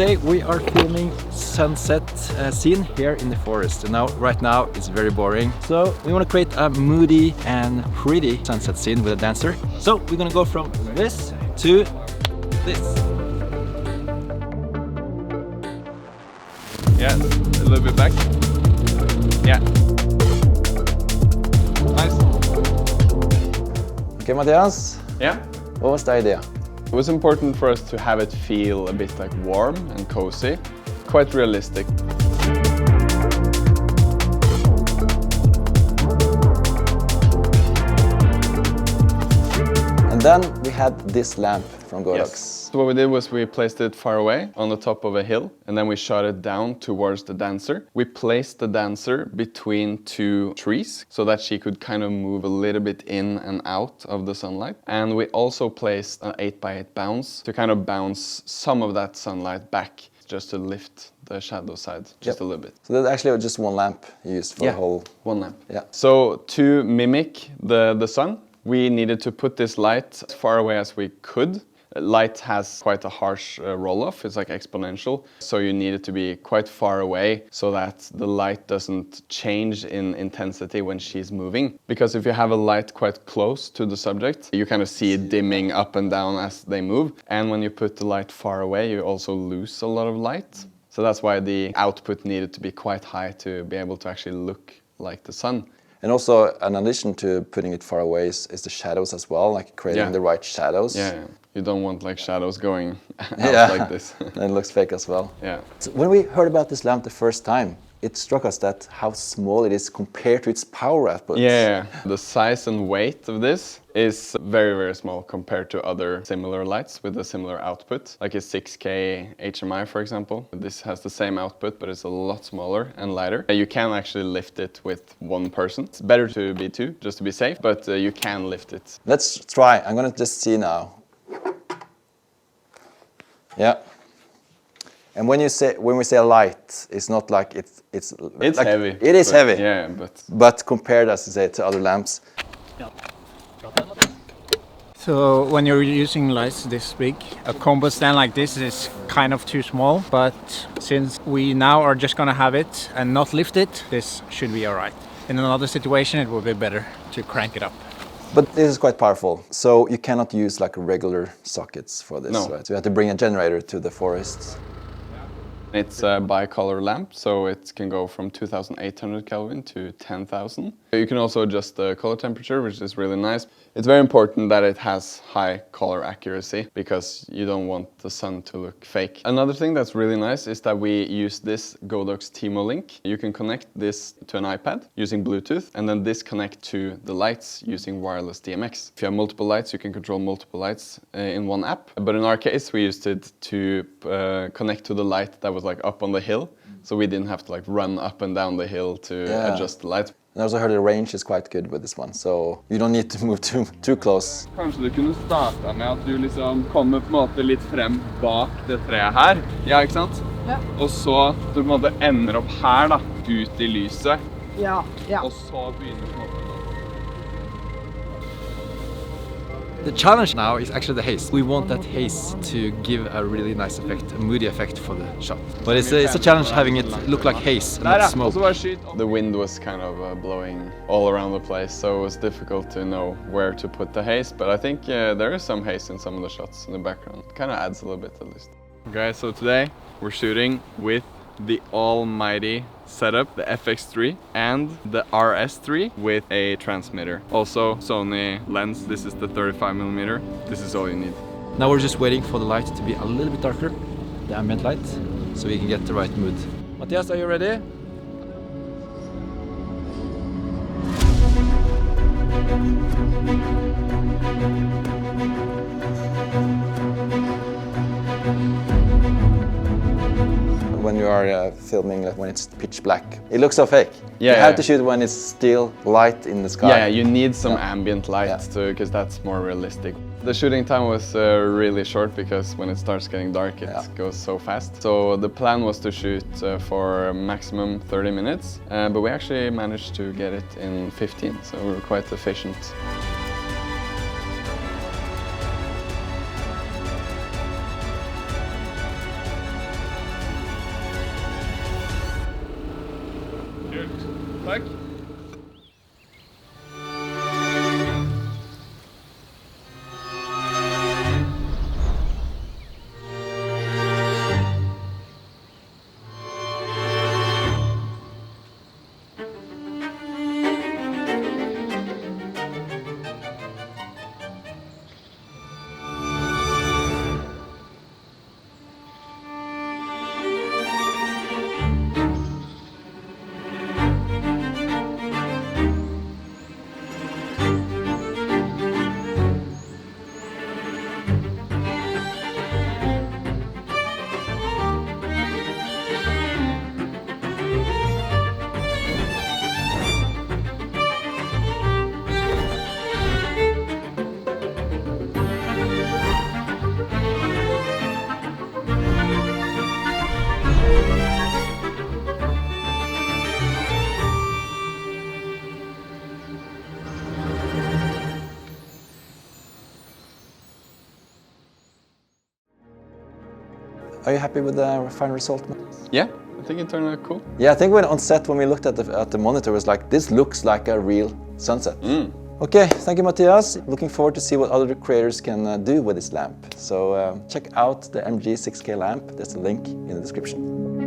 today we are filming sunset scene here in the forest. And right now it's very boring. So we want to create a moody and pretty sunset scene with a dancer. So we're gonna go from this to this. Yeah, a little bit back. Yeah. Nice. Okay, Matthias. Yeah. What was the idea? It was important for us to have it feel a bit like warm and cozy, quite realistic. And then we had this lamp from Godox. Yes. So what we did was we placed it far away on the top of a hill, and then we shot it down towards the dancer. We placed the dancer between two trees so that she could kind of move a little bit in and out of the sunlight. And we also placed an 8x8 bounce to kind of bounce some of that sunlight back, just to lift the shadow side just a little bit. So that's actually just one lamp you used for the whole... one lamp. Yeah. So to mimic the sun, we needed to put this light as far away as we could. Light has quite a harsh roll-off, it's like exponential, so you need it to be quite far away so that the light doesn't change in intensity when she's moving. Because if you have a light quite close to the subject, you kind of see it dimming up and down as they move. And when you put the light far away, you also lose a lot of light. So that's why the output needed to be quite high to be able to actually look like the sun. And also, in addition to putting it far away, is the shadows as well, like creating the right shadows. Yeah. You don't want like shadows going out like this. And it looks fake as well. Yeah. So when we heard about this lamp the first time, it struck us that how small it is compared to its power output. Yeah, the size and weight of this is very, very small compared to other similar lights with a similar output, like a 6K HMI, for example. This has the same output, but it's a lot smaller and lighter. You can actually lift it with one person. It's better to be two, just to be safe, but you can lift it. Let's try. I'm gonna just see now. Yeah. And when we say light, it's not like it's like, heavy. It is heavy. Yeah, but compared, as you say, to other lamps. So when you're using lights this big, a combo stand like this is kind of too small, but since we now are just gonna have it and not lift it, this should be alright. In another situation, it would be better to crank it up. But this is quite powerful, so you cannot use like regular sockets for this, right? So you have to bring a generator to the forest. It's a bicolor lamp, so it can go from 2800 Kelvin to 10,000. You can also adjust the color temperature, which is really nice. It's very important that it has high color accuracy because you don't want the sun to look fake. Another thing that's really nice is that we use this Godox Timo link. You can connect this to an iPad using Bluetooth and then disconnect to the lights using wireless DMX. If you have multiple lights, you can control multiple lights in one app. But in our case, we used it to connect to the light that was like up on the hill. So we didn't have to like run up and down the hill to adjust the lights. And I also heard the range is quite good with this one, so you don't need to move too close. Kanskje du kunne starta med at du liksom kommer på en måte litt frem bak det treet her. Ja, ikke sant? Ja. Og så du på en måte ender opp her da, ut I lyset. Ja, ja. Og så begynner på en måte. The challenge now is actually the haze. We want that haze to give a really nice effect, a moody effect for the shot. But it's a challenge having it look like haze and not smoke. The wind was kind of blowing all around the place, so it was difficult to know where to put the haze. But I think there is some haze in some of the shots in the background. It kind of adds a little bit at least. Okay, so today we're shooting with the almighty setup, the FX3 and the RS3 with a transmitter. Also Sony lens, this is the 35mm. This is all you need. Now we're just waiting for the light to be a little bit darker, the ambient light, so we can get the right mood. Matthias, are you ready? When you are filming when it's pitch black, it looks so fake. Yeah, you have to shoot when it's still light in the sky. Yeah, you need some ambient light because that's more realistic. The shooting time was really short because when it starts getting dark, it goes so fast. So the plan was to shoot for maximum 30 minutes, but we actually managed to get it in 15, so we were quite efficient. Takk. Are you happy with the final result? Yeah, I think it turned out cool. Yeah, I think when on set, when we looked at the monitor, it was like, this looks like a real sunset. Okay, thank you, Matthias. Looking forward to see what other creators can do with this lamp. So check out the MG6K lamp. There's a link in the description.